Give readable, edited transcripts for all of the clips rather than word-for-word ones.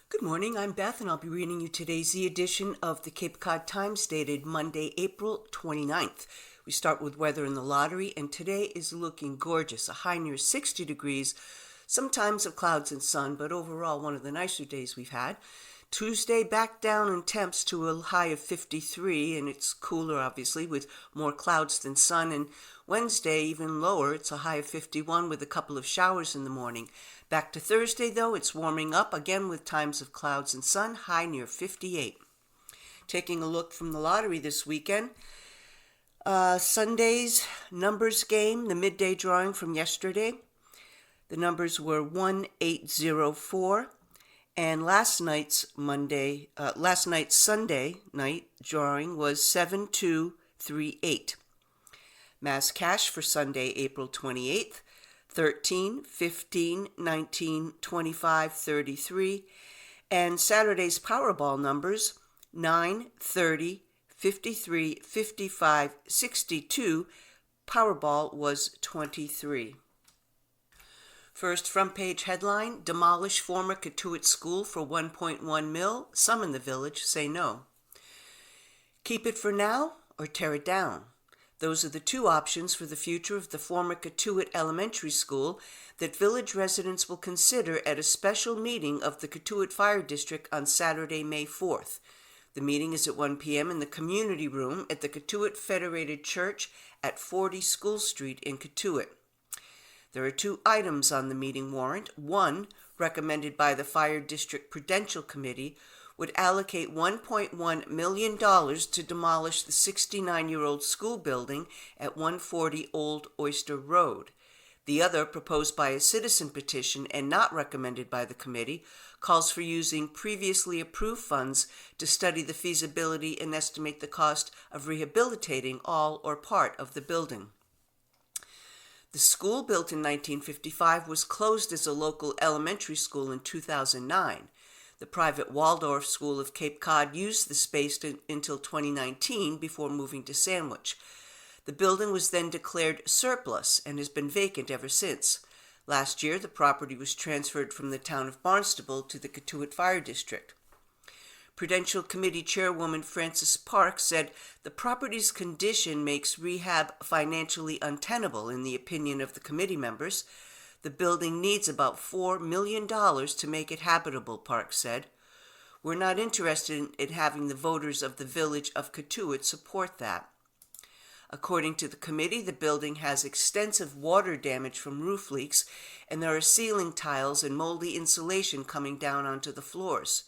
Good morning, I'm Beth, and I'll be reading you today's edition of the Cape Cod Times dated Monday, April 29th. We start with weather in the lottery, and today is looking gorgeous, a high near 60 degrees, sometimes of clouds and sun, but overall one of the nicer days we've had. Tuesday back down in temps to a high of 53, and it's cooler obviously with more clouds than sun. And Wednesday even lower, it's a high of 51 with a couple of showers in the morning. Back to Thursday though, it's warming up again with times of clouds and sun, high near 58. Taking a look from the lottery this weekend, Sunday's numbers game, the midday drawing from yesterday. The numbers were 1804. And last night's Sunday night drawing was 7238. Mass cash for Sunday, April 28th, 13, 15, 19, 25, 33. And Saturday's Powerball numbers 9, 30, 53, 55, 62. Powerball was 23. First front page headline, demolish former Cotuit school for $1.1 million. Some in the village say no. Keep it for now or tear it down. Those are the two options for the future of the former Cotuit Elementary School that village residents will consider at a special meeting of the Cotuit Fire District on Saturday, May 4th. The meeting is at 1 p.m. in the community room at the Cotuit Federated Church at 40 School Street in Cotuit. There are two items on the meeting warrant. One, recommended by the Fire District Prudential Committee, would allocate $1.1 million to demolish the 69-year-old school building at 140 Old Oyster Road. The other, proposed by a citizen petition and not recommended by the committee, calls for using previously approved funds to study the feasibility and estimate the cost of rehabilitating all or part of the building. The school, built in 1955, was closed as a local elementary school in 2009. The private Waldorf School of Cape Cod used the space until 2019 before moving to Sandwich. The building was then declared surplus and has been vacant ever since. Last year, the property was transferred from the town of Barnstable to the Cotuit Fire District. Prudential Committee Chairwoman Frances Park said the property's condition makes rehab financially untenable in the opinion of the committee members. The building needs about $4 million to make it habitable, Park said. We're not interested in having the voters of the village of Cotuit support that. According to the committee, the building has extensive water damage from roof leaks, and there are ceiling tiles and moldy insulation coming down onto the floors.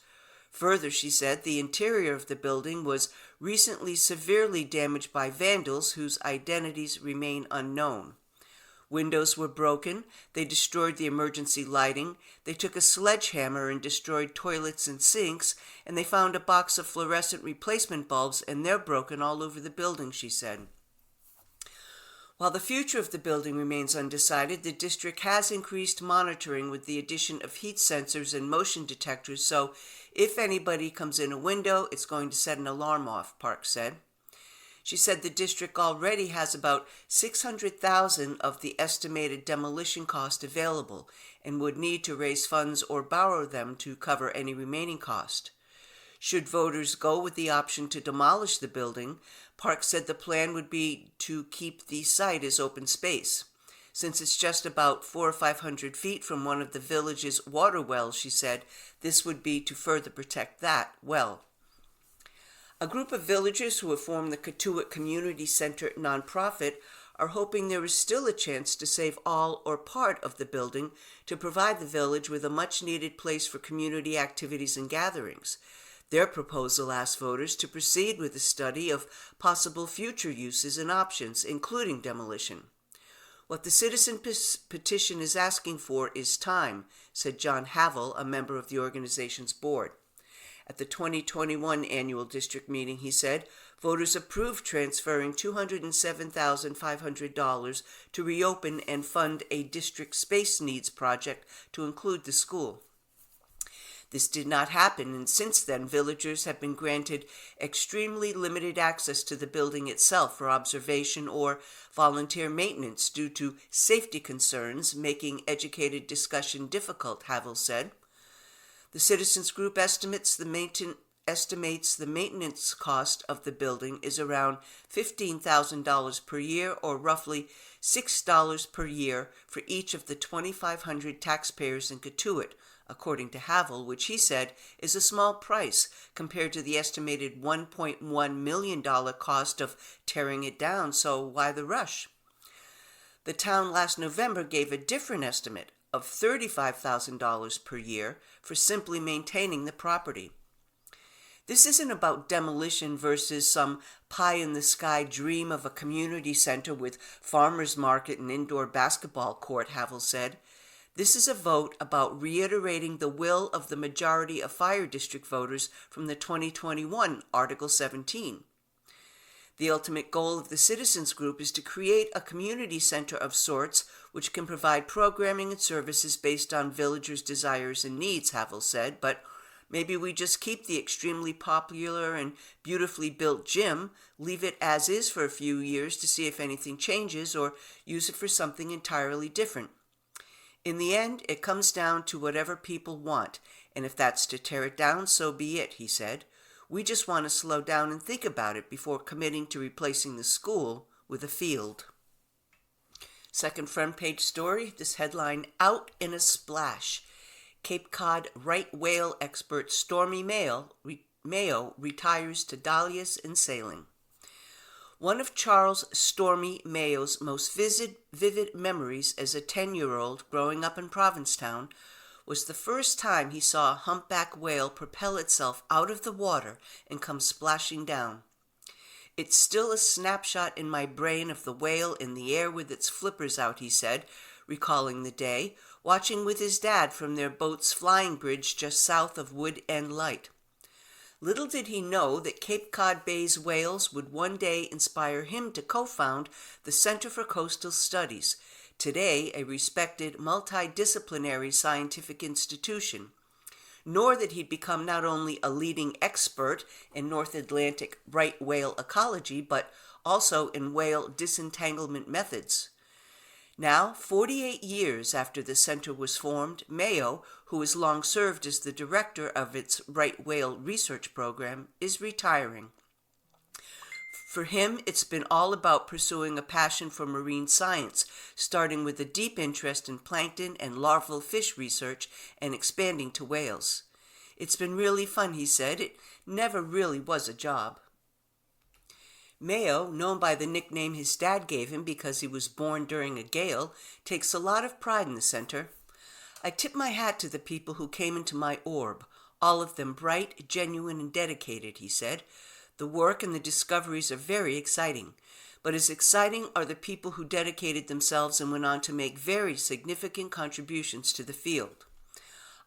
Further, she said, the interior of the building was recently severely damaged by vandals whose identities remain unknown. Windows were broken, they destroyed the emergency lighting, they took a sledgehammer and destroyed toilets and sinks, and they found a box of fluorescent replacement bulbs, and they're broken all over the building, she said. While the future of the building remains undecided, the district has increased monitoring with the addition of heat sensors and motion detectors, so if anybody comes in a window, it's going to set an alarm off, Park said. She said the district already has about $600,000 of the estimated demolition cost available and would need to raise funds or borrow them to cover any remaining cost. Should voters go with the option to demolish the building, Park said the plan would be to keep the site as open space. Since it's just about 400 or 500 feet from one of the village's water wells, she said, this would be to further protect that well. A group of villagers who have formed the Cotuit Community Center nonprofit are hoping there is still a chance to save all or part of the building to provide the village with a much-needed place for community activities and gatherings. Their proposal asks voters to proceed with a study of possible future uses and options, including demolition. What the citizen petition is asking for is time, said John Havel, a member of the organization's board. At the 2021 annual district meeting, he said, voters approved transferring $207,500 to reopen and fund a district space needs project to include the school. This did not happen, and since then, villagers have been granted extremely limited access to the building itself for observation or volunteer maintenance due to safety concerns, making educated discussion difficult, Havel said. The Citizens Group estimates the maintenance cost of the building is around $15,000 per year, or roughly $6 per year for each of the 2,500 taxpayers in Cotuit, according to Havel, which he said is a small price compared to the estimated $1.1 million cost of tearing it down, so why the rush? The town last November gave a different estimate of $35,000 per year for simply maintaining the property. This isn't about demolition versus some pie-in-the-sky dream of a community center with farmers market and indoor basketball court, Havel said. This is a vote about reiterating the will of the majority of Fire District voters from the 2021 Article 17. The ultimate goal of the Citizens Group is to create a community center of sorts which can provide programming and services based on villagers' desires and needs, Havel said, but maybe we just keep the extremely popular and beautifully built gym, leave it as is for a few years to see if anything changes, or use it for something entirely different. In the end, it comes down to whatever people want, and if that's to tear it down, so be it, he said. We just want to slow down and think about it before committing to replacing the school with a field. Second front page story, this headline, Out in a Splash. Cape Cod right whale expert Stormy Mayo retires to dahlias and sailing. One of Charles Stormy Mayo's most vivid memories as a 10-year-old growing up in Provincetown was the first time he saw a humpback whale propel itself out of the water and come splashing down. It's still a snapshot in my brain of the whale in the air with its flippers out, he said, recalling the day, watching with his dad from their boat's flying bridge just south of Wood End Light. Little did he know that Cape Cod Bay's whales would one day inspire him to co-found the Center for Coastal Studies, today a respected multidisciplinary scientific institution, nor that he'd become not only a leading expert in North Atlantic right whale ecology, but also in whale disentanglement methods. Now, 48 years after the center was formed, Mayo, who has long served as the director of its right whale research program, is retiring. For him, it's been all about pursuing a passion for marine science, starting with a deep interest in plankton and larval fish research and expanding to whales. It's been really fun, he said. It never really was a job. Mayo, known by the nickname his dad gave him because he was born during a gale, takes a lot of pride in the center. I tip my hat to the people who came into my orb, all of them bright, genuine, and dedicated, he said. The work and the discoveries are very exciting, but as exciting are the people who dedicated themselves and went on to make very significant contributions to the field.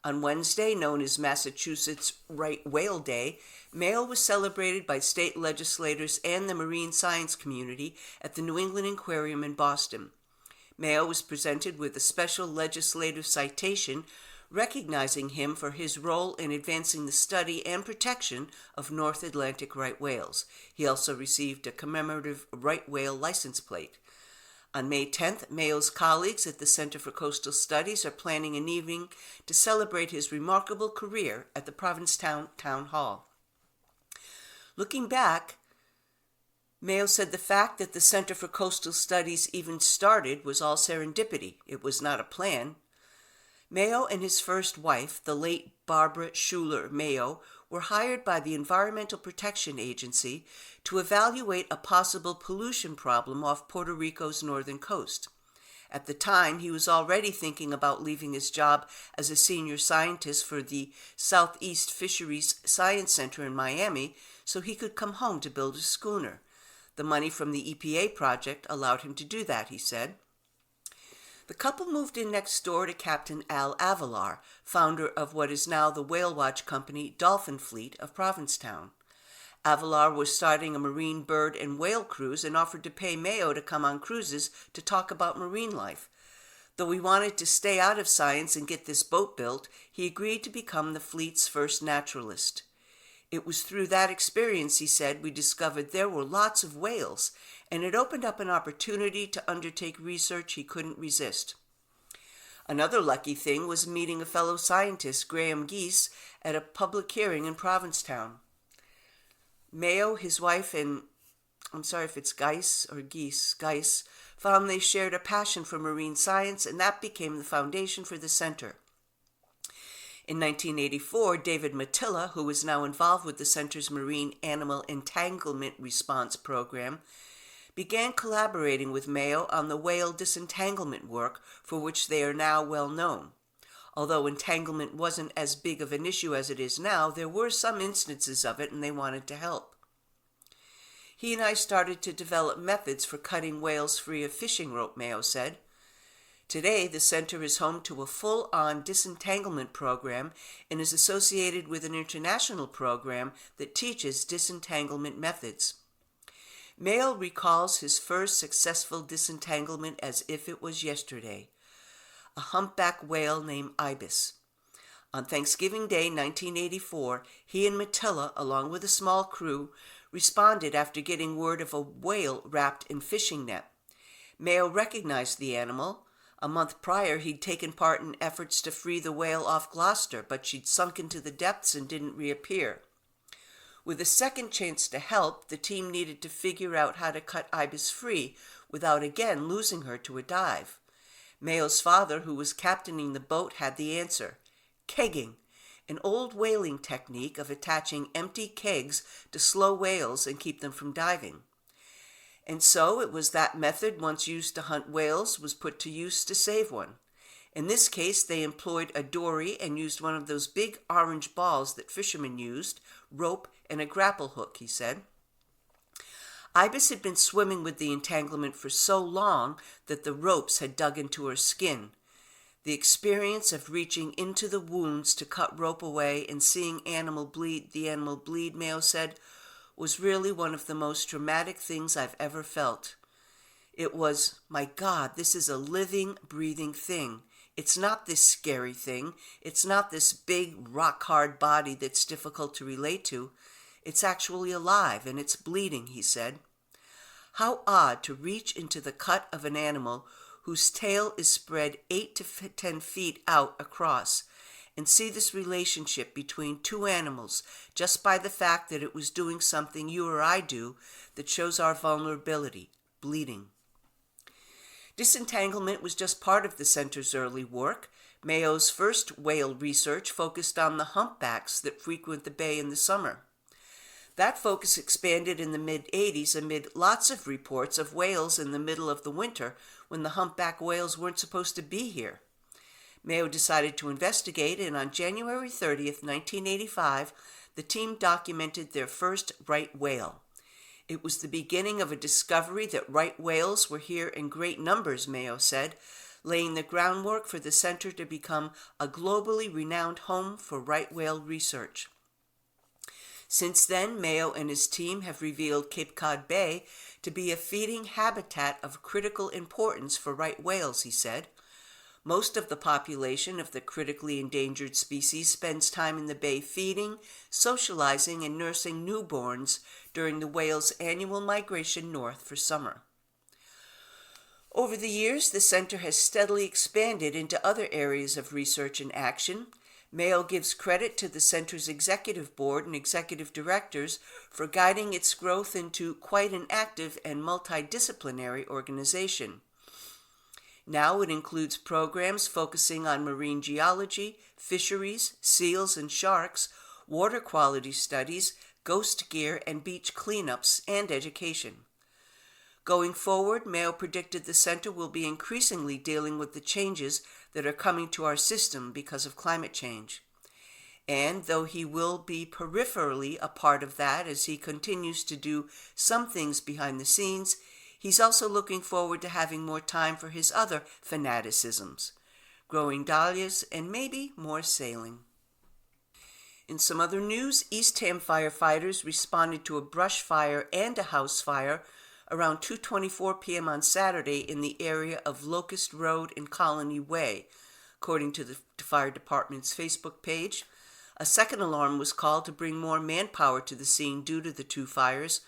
On Wednesday, known as Massachusetts Right Whale Day, Mayo was celebrated by state legislators and the marine science community at the New England Aquarium in Boston. Mayo was presented with a special legislative citation recognizing him for his role in advancing the study and protection of North Atlantic right whales. He also received a commemorative right whale license plate. On May 10th, Mayo's colleagues at the Center for Coastal Studies are planning an evening to celebrate his remarkable career at the Provincetown Town Hall. Looking back, Mayo said the fact that the Center for Coastal Studies even started was all serendipity. It was not a plan. Mayo and his first wife, the late Barbara Schuler Mayo, were hired by the Environmental Protection Agency to evaluate a possible pollution problem off Puerto Rico's northern coast. At the time, he was already thinking about leaving his job as a senior scientist for the Southeast Fisheries Science Center in Miami so he could come home to build a schooner. The money from the EPA project allowed him to do that, he said. The couple moved in next door to Captain Al Avalar, founder of what is now the whale watch company Dolphin Fleet of Provincetown. Avalar was starting a marine bird and whale cruise and offered to pay Mayo to come on cruises to talk about marine life. Though he wanted to stay out of science and get this boat built, he agreed to become the fleet's first naturalist. It was through that experience, he said, we discovered there were lots of whales, and it opened up an opportunity to undertake research he couldn't resist. Another lucky thing was meeting a fellow scientist, Graham Geese, at a public hearing in Provincetown. Mayo, his wife, and I'm sorry if it's Geis or Geese, found they shared a passion for marine science, and that became the foundation for the center. In 1984, David Matilla, who is now involved with the center's Marine Animal Entanglement Response Program, began collaborating with Mayo on the whale disentanglement work, for which they are now well known. Although entanglement wasn't as big of an issue as it is now, there were some instances of it, and they wanted to help. He and I started to develop methods for cutting whales free of fishing rope, Mayo said. Today, the center is home to a full-on disentanglement program and is associated with an international program that teaches disentanglement methods. Mayo recalls his first successful disentanglement as if it was yesterday. A humpback whale named Ibis. On Thanksgiving Day 1984, he and Matilla, along with a small crew, responded after getting word of a whale wrapped in fishing net. Mayo recognized the animal. A month prior, he'd taken part in efforts to free the whale off Gloucester, but she'd sunk into the depths and didn't reappear. With a second chance to help, the team needed to figure out how to cut Ibis free without again losing her to a dive. Mayo's father, who was captaining the boat, had the answer. Kegging, an old whaling technique of attaching empty kegs to slow whales and keep them from diving. And so it was that method once used to hunt whales was put to use to save one. In this case, they employed a dory and used one of those big orange balls that fishermen used, rope, and a grapple hook, he said. Ibis had been swimming with the entanglement for so long that the ropes had dug into her skin. The experience of reaching into the wounds to cut rope away and seeing the animal bleed, Mayo said, was really one of the most dramatic things I've ever felt. It was, my God, this is a living, breathing thing. It's not this scary thing. It's not this big, rock-hard body that's difficult to relate to. It's actually alive, and it's bleeding, he said. How odd to reach into the cut of an animal whose tail is spread 8 to 10 feet out across, and see this relationship between two animals just by the fact that it was doing something you or I do that shows our vulnerability, bleeding. Disentanglement was just part of the center's early work. Mayo's first whale research focused on the humpbacks that frequent the bay in the summer. That focus expanded in the mid-'80s amid lots of reports of whales in the middle of the winter when the humpback whales weren't supposed to be here. Mayo decided to investigate, and on January 30th, 1985, the team documented their first right whale. It was the beginning of a discovery that right whales were here in great numbers, Mayo said, laying the groundwork for the center to become a globally renowned home for right whale research. Since then, Mayo and his team have revealed Cape Cod Bay to be a feeding habitat of critical importance for right whales, he said. Most of the population of the critically endangered species spends time in the bay feeding, socializing, and nursing newborns during the whale's annual migration north for summer. Over the years, the center has steadily expanded into other areas of research and action. Mayo gives credit to the center's executive board and executive directors for guiding its growth into quite an active and multidisciplinary organization. Now it includes programs focusing on marine geology, fisheries, seals and sharks, water quality studies, ghost gear and beach cleanups, and education. Going forward, Mayo predicted the center will be increasingly dealing with the changes that are coming to our system because of climate change. And though he will be peripherally a part of that as he continues to do some things behind the scenes, he's also looking forward to having more time for his other fanaticisms, growing dahlias and maybe more sailing. In some other news, Eastham firefighters responded to a brush fire and a house fire around 2:24 p.m. on Saturday in the area of Locust Road and Colony Way, according to the fire department's Facebook page. A second alarm was called to bring more manpower to the scene due to the two fires.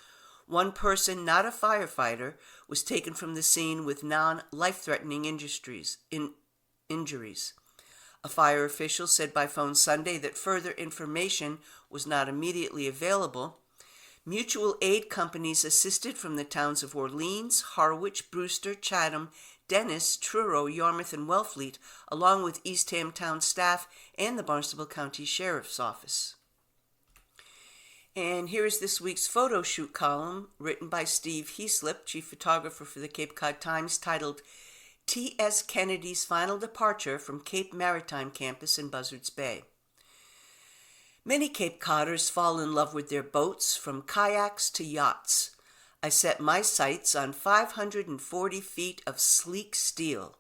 One person, not a firefighter, was taken from the scene with non-life-threatening injuries. A fire official said by phone Sunday that further information was not immediately available. Mutual aid companies assisted from the towns of Orleans, Harwich, Brewster, Chatham, Dennis, Truro, Yarmouth, and Wellfleet, along with Eastham town staff and the Barnstable County Sheriff's Office. And here is this week's photo shoot column written by Steve Heaslip, chief photographer for the Cape Cod Times, titled T.S. Kennedy's Final Departure from Cape Maritime Campus in Buzzards Bay. Many Cape Codders fall in love with their boats, from kayaks to yachts. I set my sights on 540 feet of sleek steel.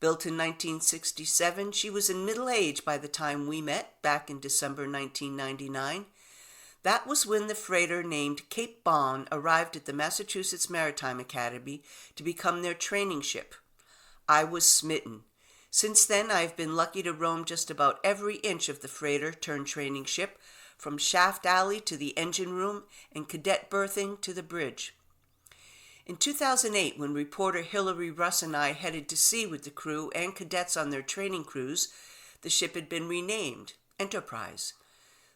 Built in 1967, she was in middle age by the time we met back in December 1999. That was when the freighter named Cape Bon arrived at the Massachusetts Maritime Academy to become their training ship. I was smitten. Since then, I've been lucky to roam just about every inch of the freighter turned training ship, from shaft alley to the engine room and cadet berthing to the bridge. In 2008, when reporter Hillary Russ and I headed to sea with the crew and cadets on their training cruise, the ship had been renamed Enterprise.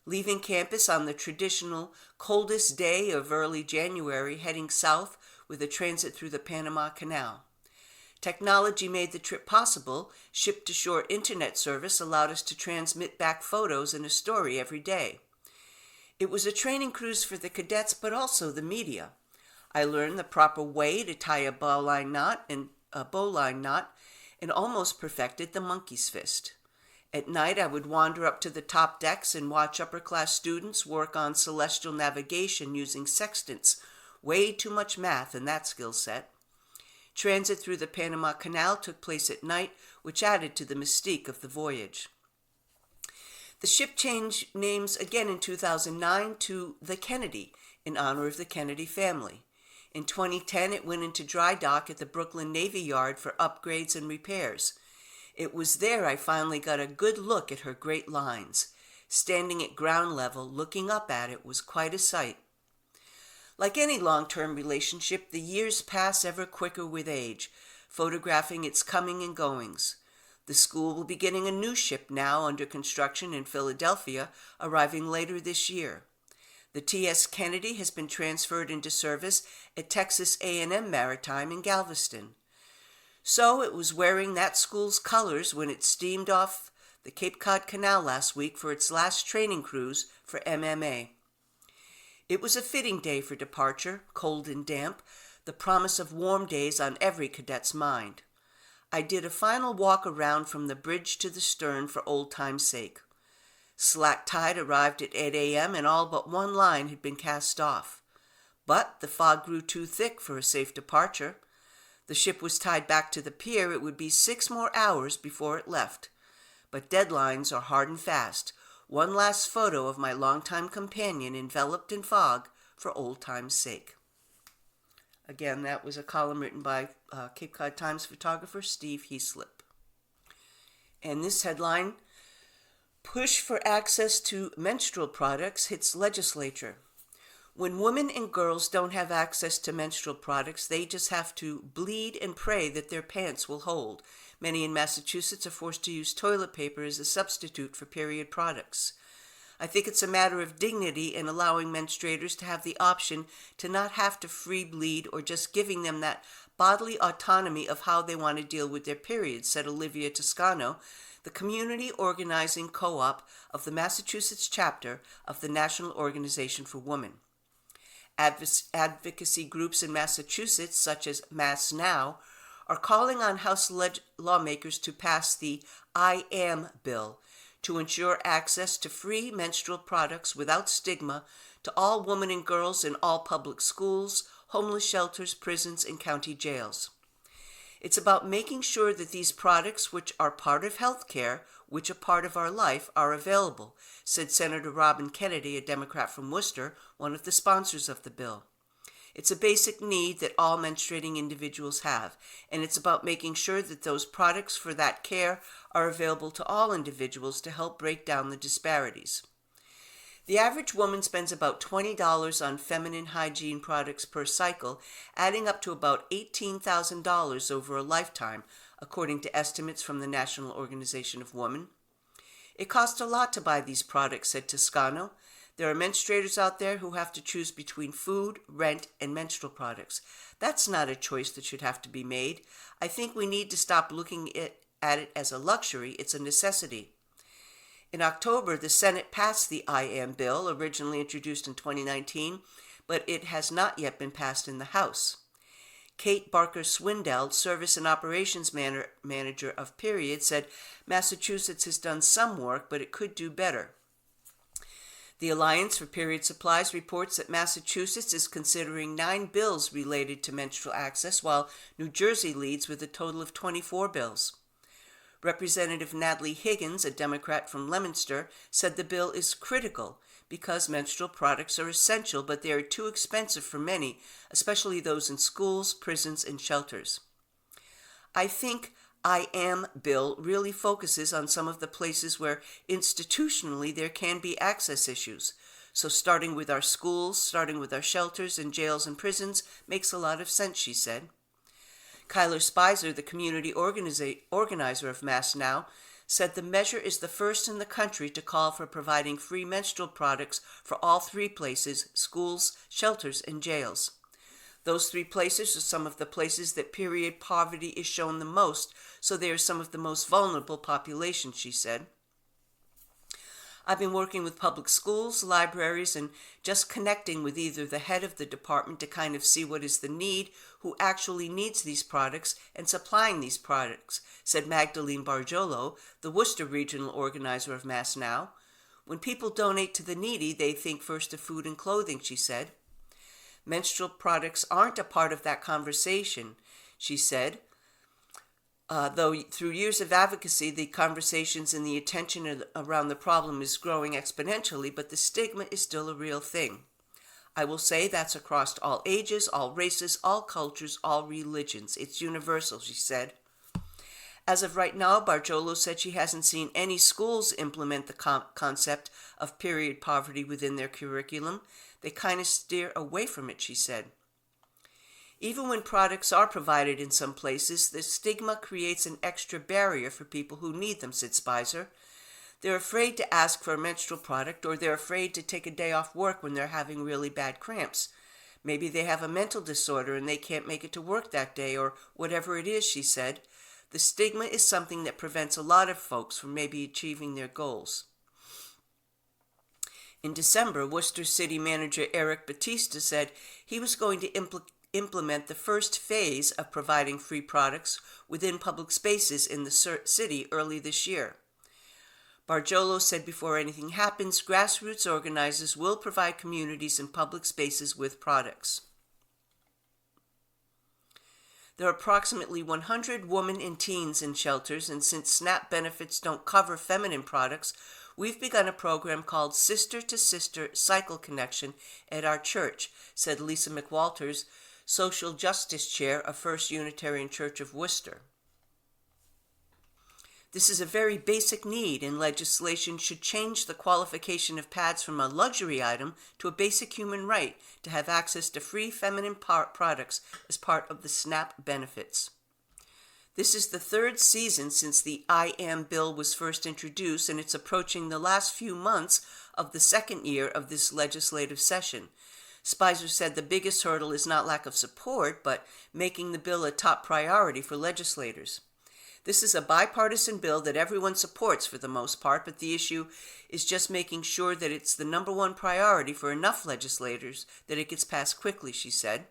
Leaving campus on the traditional coldest day of early January, heading south with a transit through the Panama Canal. Technology made the trip possible. Ship-to-shore internet service allowed us to transmit back photos and a story every day. It was a training cruise for the cadets, but also the media. I learned the proper way to tie a bowline knot and almost perfected the monkey's fist. At night, I would wander up to the top decks and watch upper-class students work on celestial navigation using sextants. Way too much math in that skill set. Transit through the Panama Canal took place at night, which added to the mystique of the voyage. The ship changed names again in 2009 to the Kennedy, in honor of the Kennedy family. In 2010, it went into dry dock at the Brooklyn Navy Yard for upgrades and repairs. It was there I finally got a good look at her great lines. Standing at ground level, looking up at it was quite a sight. Like any long-term relationship, the years pass ever quicker with age, photographing its coming and goings. The school will be getting a new ship now under construction in Philadelphia, arriving later this year. The T.S. Kennedy has been transferred into service at Texas A&M Maritime in Galveston. So it was wearing that school's colors when it steamed off the Cape Cod Canal last week for its last training cruise for MMA. It was a fitting day for departure, cold and damp, the promise of warm days on every cadet's mind. I did a final walk around from the bridge to the stern for old time's sake. Slack tide arrived at 8 a.m. and all but one line had been cast off. But the fog grew too thick for a safe departure. The ship was tied back to the pier. It would be 6 more hours before it left. But deadlines are hard and fast. One last photo of my longtime companion enveloped in fog for old time's sake. Again, that was a column written by Cape Cod Times photographer Steve Heaslip. And this headline, Push for Access to Menstrual Products Hits Legislature. When women and girls don't have access to menstrual products, they just have to bleed and pray that their pants will hold. Many in Massachusetts are forced to use toilet paper as a substitute for period products. I think it's a matter of dignity in allowing menstruators to have the option to not have to free bleed or just giving them that bodily autonomy of how they want to deal with their periods, said Olivia Toscano, the community organizing co-op of the Massachusetts chapter of the National Organization for Women. Advocacy groups in Massachusetts, such as Mass Now, are calling on House lawmakers to pass the I Am Bill to ensure access to free menstrual products without stigma to all women and girls in all public schools, homeless shelters, prisons, and county jails. It's about making sure that these products, which are part of health care, which are part of our life, are available, said Senator Robin Kennedy, a Democrat from Worcester, one of the sponsors of the bill. It's a basic need that all menstruating individuals have, and it's about making sure that those products for that care are available to all individuals to help break down the disparities. The average woman spends about $20 on feminine hygiene products per cycle, adding up to about $18,000 over a lifetime, according to estimates from the National Organization of Women. It costs a lot to buy these products, said Toscano. There are menstruators out there who have to choose between food, rent, and menstrual products. That's not a choice that should have to be made. I think we need to stop looking at it as a luxury. It's a necessity. In October, the Senate passed the I Am bill, originally introduced in 2019, but it has not yet been passed in the House. Kate Barker-Swindell, Service and Operations Manager of Period, said Massachusetts has done some work, but it could do better. The Alliance for Period Supplies reports that Massachusetts is considering 9 bills related to menstrual access, while New Jersey leads with a total of 24 bills. Representative Natalie Higgins, a Democrat from Leominster, said the bill is critical because menstrual products are essential, but they are too expensive for many, especially those in schools, prisons, and shelters. I think I Am bill really focuses on some of the places where institutionally there can be access issues. So starting with our schools, starting with our shelters and jails and prisons makes a lot of sense, she said. Kyler Spicer, the community organizer of Mass Now, said the measure is the first in the country to call for providing free menstrual products for all 3 places, schools, shelters, and jails. Those 3 places are some of the places that period poverty is shown the most, so they are some of the most vulnerable populations, she said. I've been working with public schools, libraries, and just connecting with either the head of the department to kind of see what is the need, who actually needs these products, and supplying these products, said Magdalene Bargiolo, the Worcester regional organizer of Mass Now. When people donate to the needy, they think first of food and clothing, she said. Menstrual products aren't a part of that conversation, she said. Though through years of advocacy, the conversations and the attention around the problem is growing exponentially, but the stigma is still a real thing. I will say that's across all ages, all races, all cultures, all religions. It's universal, she said. As of right now, Bargiolo said she hasn't seen any schools implement the concept of period poverty within their curriculum. They kind of steer away from it, she said. Even when products are provided in some places, the stigma creates an extra barrier for people who need them, said Spicer. They're afraid to ask for a menstrual product, or they're afraid to take a day off work when they're having really bad cramps. Maybe they have a mental disorder and they can't make it to work that day, or whatever it is, she said. The stigma is something that prevents a lot of folks from maybe achieving their goals. In December, Worcester City Manager Eric Batista said he was going to implement the first phase of providing free products within public spaces in the city early this year. Bargiolo said before anything happens, grassroots organizers will provide communities and public spaces with products. There are approximately 100 women and teens in shelters, and since SNAP benefits don't cover feminine products, we've begun a program called Sister to Sister Cycle Connection at our church, said Lisa McWalters, Social Justice Chair of First Unitarian Church of Worcester. This is a very basic need, and legislation should change the qualification of pads from a luxury item to a basic human right to have access to free feminine products as part of the SNAP benefits. This is the 3rd season since the I Am bill was first introduced, and it's approaching the last few months of the 2nd year of this legislative session. Spicer said the biggest hurdle is not lack of support, but making the bill a top priority for legislators. This is a bipartisan bill that everyone supports for the most part, but the issue is just making sure that it's the number one priority for enough legislators that it gets passed quickly, she said.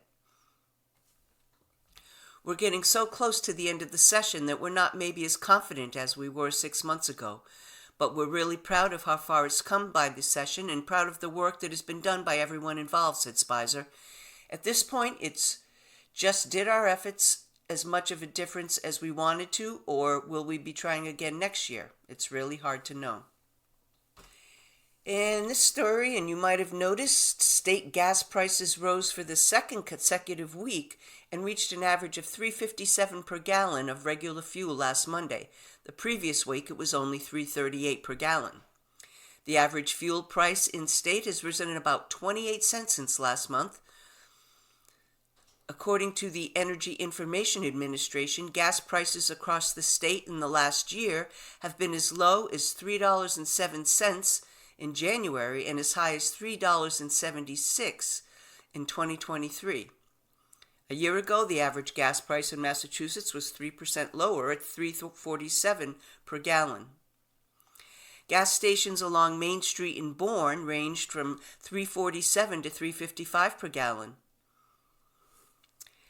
We're getting so close to the end of the session that we're not maybe as confident as we were 6 months ago, but we're really proud of how far it's come by this session and proud of the work that has been done by everyone involved, said Spicer. At this point, it's just did our efforts as much of a difference as we wanted to, or will we be trying again next year? It's really hard to know. In this story, and you might have noticed, state gas prices rose for the 2nd consecutive week and reached an average of $3.57 per gallon of regular fuel last Monday. The previous week it was only $3.38 per gallon. The average fuel price in state has risen in about 28 cents since last month. According to the Energy Information Administration, gas prices across the state in the last year have been as low as $3.07 in January and as high as $3.76 in 2023. A year ago, the average gas price in Massachusetts was 3% lower at $3.47 per gallon. Gas stations along Main Street in Bourne ranged from $3.47 to $3.55 per gallon.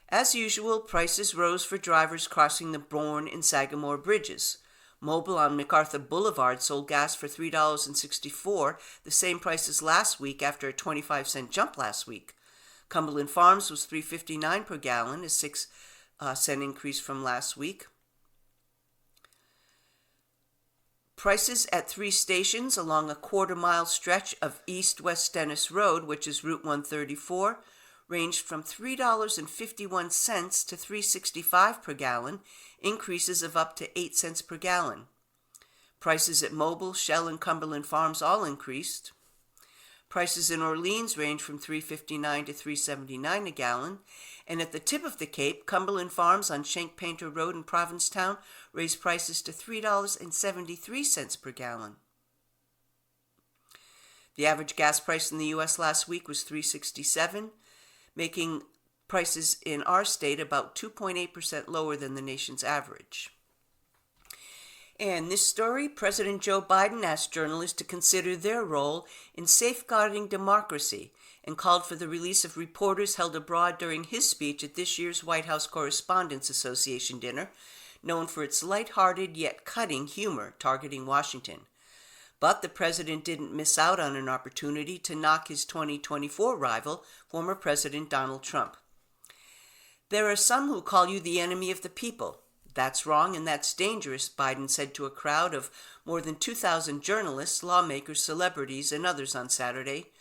As usual, prices rose for drivers crossing the Bourne and Sagamore bridges. Mobil on MacArthur Boulevard sold gas for $3.64, the same price as last week after a 25-cent jump last week. Cumberland Farms was $3.59 per gallon, a 6-cent increase from last week. Prices at 3 stations along a quarter-mile stretch of East-West Dennis Road, which is Route 134, ranged from $3.51 to $3.65 per gallon, increases of up to 8 cents per gallon. Prices at Mobil, Shell, and Cumberland Farms all increased. Prices in Orleans range from $3.59 to $3.79 a gallon, and at the tip of the Cape, Cumberland Farms on Schenck Painter Road in Provincetown raised prices to $3.73 per gallon. The average gas price in the U.S. last week was $3.67, making prices in our state about 2.8% lower than the nation's average. And this story, President Joe Biden asked journalists to consider their role in safeguarding democracy and called for the release of reporters held abroad during his speech at this year's White House Correspondents Association dinner, known for its lighthearted yet cutting humor targeting Washington. But the president didn't miss out on an opportunity to knock his 2024 rival, former President Donald Trump. "There are some who call you the enemy of the people. That's wrong and that's dangerous," Biden said to a crowd of more than 2,000 journalists, lawmakers, celebrities, and others on Saturday.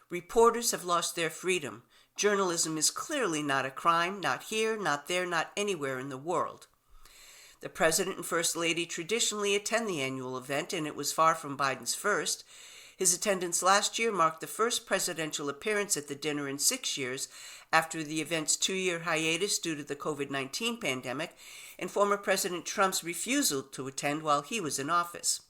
"Reporters have lost their freedom. Journalism is clearly not a crime, not here, not there, not anywhere in the world." The President and First Lady traditionally attend the annual event, and it was far from Biden's first. His attendance last year marked the first presidential appearance at the dinner in 6 years after the event's 2-year hiatus due to the COVID-19 pandemic and former President Trump's refusal to attend while he was in office.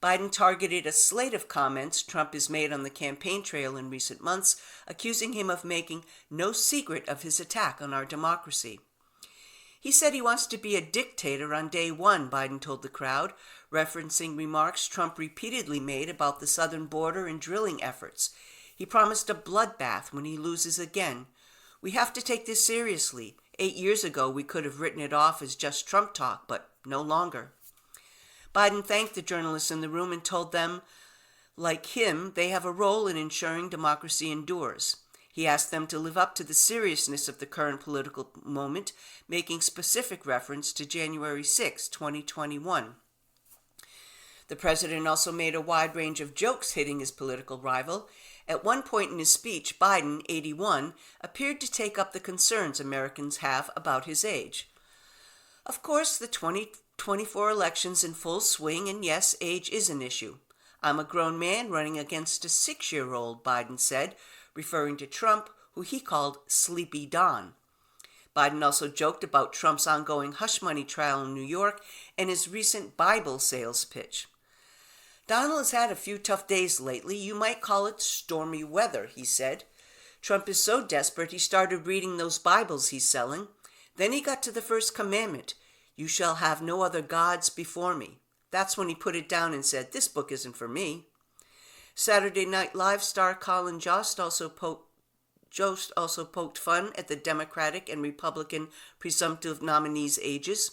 Biden targeted a slate of comments Trump has made on the campaign trail in recent months, accusing him of making no secret of his attack on our democracy. He said he wants to be a dictator on day one, Biden told the crowd, referencing remarks Trump repeatedly made about the southern border and drilling efforts. He promised a bloodbath when he loses again. "We have to take this seriously. 8 years ago, we could have written it off as just Trump talk, but no longer." Biden thanked the journalists in the room and told them, like him, they have a role in ensuring democracy endures. He asked them to live up to the seriousness of the current political moment, making specific reference to January 6, 2021. The president also made a wide range of jokes hitting his political rival. At one point in his speech, Biden, 81, appeared to take up the concerns Americans have about his age. "Of course, the 2024 election's in full swing, and yes, age is an issue. I'm a grown man running against a 6-year-old, Biden said, referring to Trump, who he called Sleepy Don. Biden also joked about Trump's ongoing hush money trial in New York and his recent Bible sales pitch. "Donald has had a few tough days lately. You might call it stormy weather," he said. "Trump is so desperate he started reading those Bibles he's selling. Then he got to the first commandment, 'You shall have no other gods before me.' That's when he put it down and said, 'This book isn't for me.'" Saturday Night Live star Colin Jost also poked fun at the Democratic and Republican presumptive nominees' ages.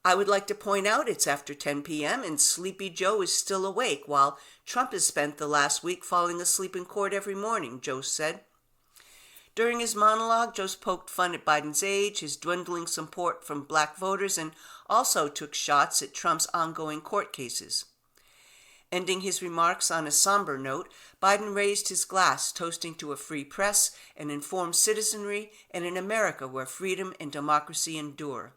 "I would like to point out it's after 10 p.m. and Sleepy Joe is still awake, while Trump has spent the last week falling asleep in court every morning," Jost said. During his monologue, Jost poked fun at Biden's age, his dwindling support from black voters, and also took shots at Trump's ongoing court cases. Ending his remarks on a somber note, Biden raised his glass, toasting to a free press, an informed citizenry, and an America where freedom and democracy endure.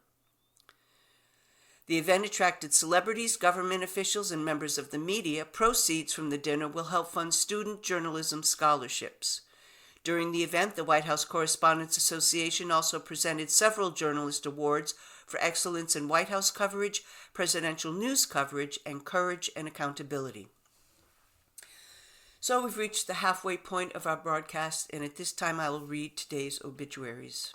The event attracted celebrities, government officials, and members of the media. Proceeds from the dinner will help fund student journalism scholarships. During the event, the White House Correspondents Association also presented several journalist awards for excellence in White House coverage, presidential news coverage, and courage and accountability. So we've reached the halfway point of our broadcast, and at this time I will read today's obituaries.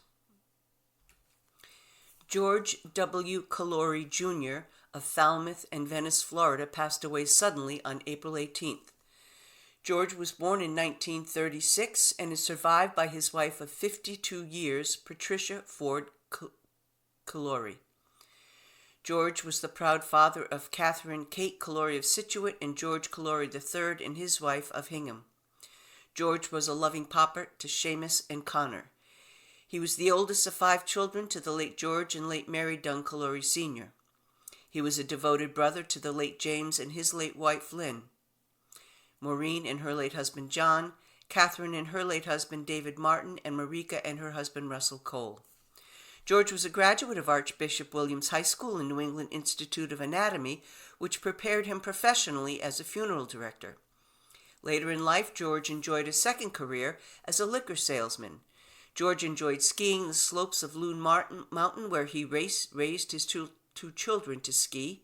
George W. Calori Jr. of Falmouth and Venice, Florida, passed away suddenly on April 18th. George was born in 1936 and is survived by his wife of 52 years, Patricia Ford Calori. George was the proud father of Catherine Kate Calori of Scituate and George Calori III and his wife of Hingham. George was a loving papa to Seamus and Connor. He was the oldest of 5 children to the late George and late Mary Dunn Calori Sr. He was a devoted brother to the late James and his late wife Lynn, Maureen and her late husband John, Catherine and her late husband David Martin, and Marika and her husband Russell Cole. George was a graduate of Archbishop Williams High School and New England Institute of Anatomy, which prepared him professionally as a funeral director. Later in life, George enjoyed a second career as a liquor salesman. George enjoyed skiing the slopes of Loon Mountain, where he raised his two children to ski.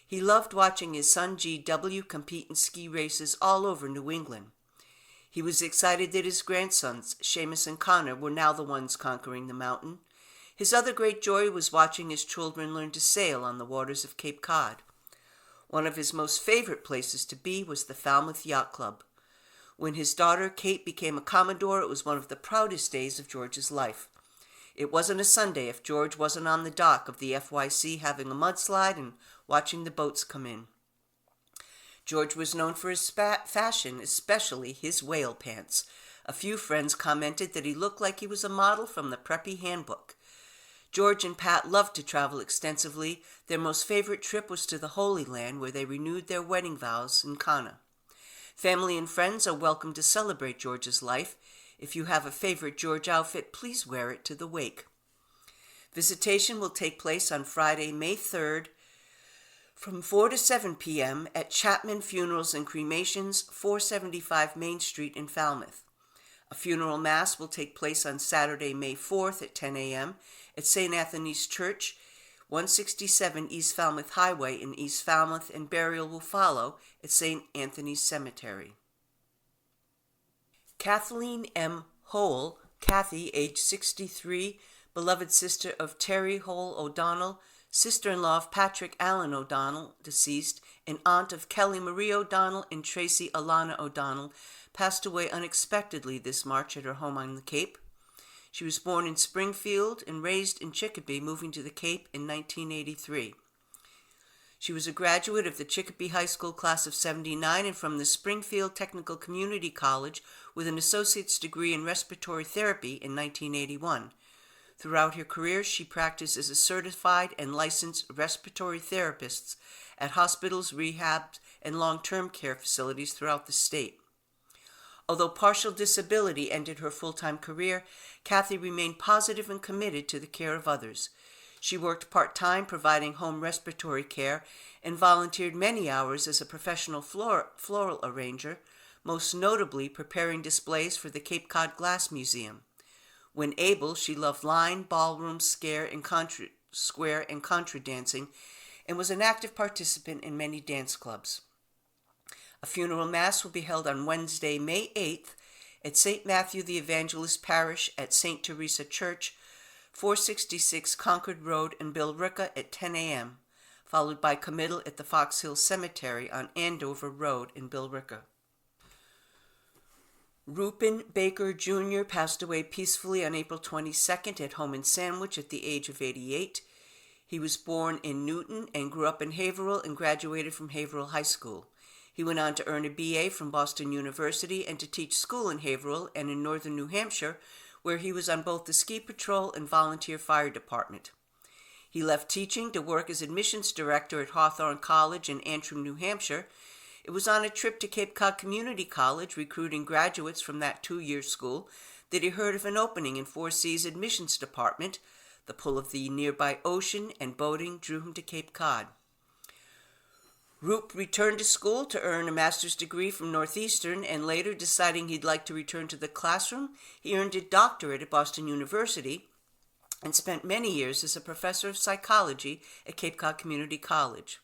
He loved watching his son G.W. compete in ski races all over New England. He was excited that his grandsons, Seamus and Connor, were now the ones conquering the mountain. His other great joy was watching his children learn to sail on the waters of Cape Cod. One of his most favorite places to be was the Falmouth Yacht Club. When his daughter Kate became a Commodore, it was one of the proudest days of George's life. It wasn't a Sunday if George wasn't on the dock of the FYC having a mudslide and watching the boats come in. George was known for his fashion, especially his whale pants. A few friends commented that he looked like he was a model from the Preppy Handbook. George and Pat loved to travel extensively. Their most favorite trip was to the Holy Land, where they renewed their wedding vows in Cana. Family and friends are welcome to celebrate George's life. If you have a favorite George outfit, please wear it to the wake. Visitation will take place on Friday, May 3rd, from 4 to 7 p.m. at Chapman Funerals and Cremations, 475 Main Street in Falmouth. A funeral mass will take place on Saturday, May 4th at 10 a.m. at St. Anthony's Church, 167 East Falmouth Highway in East Falmouth, and burial will follow at St. Anthony's Cemetery. Kathleen M. Hole, Kathy, age 63, beloved sister of Terry Hole O'Donnell, sister-in-law of Patrick Allen O'Donnell, deceased, and aunt of Kelly Marie O'Donnell and Tracy Alana O'Donnell, passed away unexpectedly this March at her home on the Cape. She was born in Springfield and raised in Chicopee, moving to the Cape in 1983. She was a graduate of the Chicopee High School class of 79 and from the Springfield Technical Community College with an associate's degree in respiratory therapy in 1981. Throughout her career, she practiced as a certified and licensed respiratory therapist at hospitals, rehabs, and long-term care facilities throughout the state. Although partial disability ended her full-time career, Kathy remained positive and committed to the care of others. She worked part-time providing home respiratory care and volunteered many hours as a professional floral arranger, most notably preparing displays for the Cape Cod Glass Museum. When able, she loved line, ballroom, square, and contra dancing, and was an active participant in many dance clubs. A funeral mass will be held on Wednesday, May 8th at St. Matthew the Evangelist Parish at St. Teresa Church, 466 Concord Road in Billerica at 10 a.m., followed by committal at the Fox Hill Cemetery on Andover Road in Billerica. Reuben Baker Jr. passed away peacefully on April 22nd at home in Sandwich at the age of 88. He was born in Newton and grew up in Haverhill and graduated from Haverhill High School. He went on to earn a BA from Boston University and to teach school in Haverhill and in northern New Hampshire, where he was on both the ski patrol and volunteer fire department. He left teaching to work as admissions director at Hawthorne College in Antrim, New Hampshire. It was on a trip to Cape Cod Community College, recruiting graduates from that 2-year school, that he heard of an opening in 4C's admissions department. The pull of the nearby ocean and boating drew him to Cape Cod. Roop returned to school to earn a master's degree from Northeastern, and later, deciding he'd like to return to the classroom, he earned a doctorate at Boston University and spent many years as a professor of psychology at Cape Cod Community College.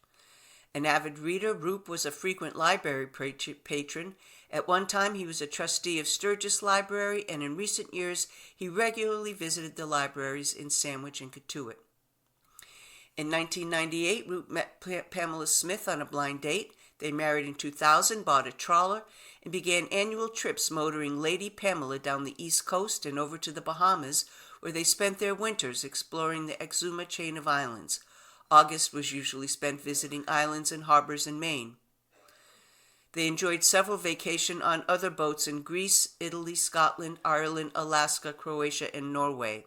An avid reader, Roop was a frequent library patron. At one time, he was a trustee of Sturgis Library, and in recent years, he regularly visited the libraries in Sandwich and Cotuit. In 1998, Roop met Pamela Smith on a blind date. They married in 2000, bought a trawler, and began annual trips motoring Lady Pamela down the East Coast and over to the Bahamas, where they spent their winters exploring the Exuma chain of islands. August was usually spent visiting islands and harbors in Maine. They enjoyed several vacations on other boats in Greece, Italy, Scotland, Ireland, Alaska, Croatia, and Norway.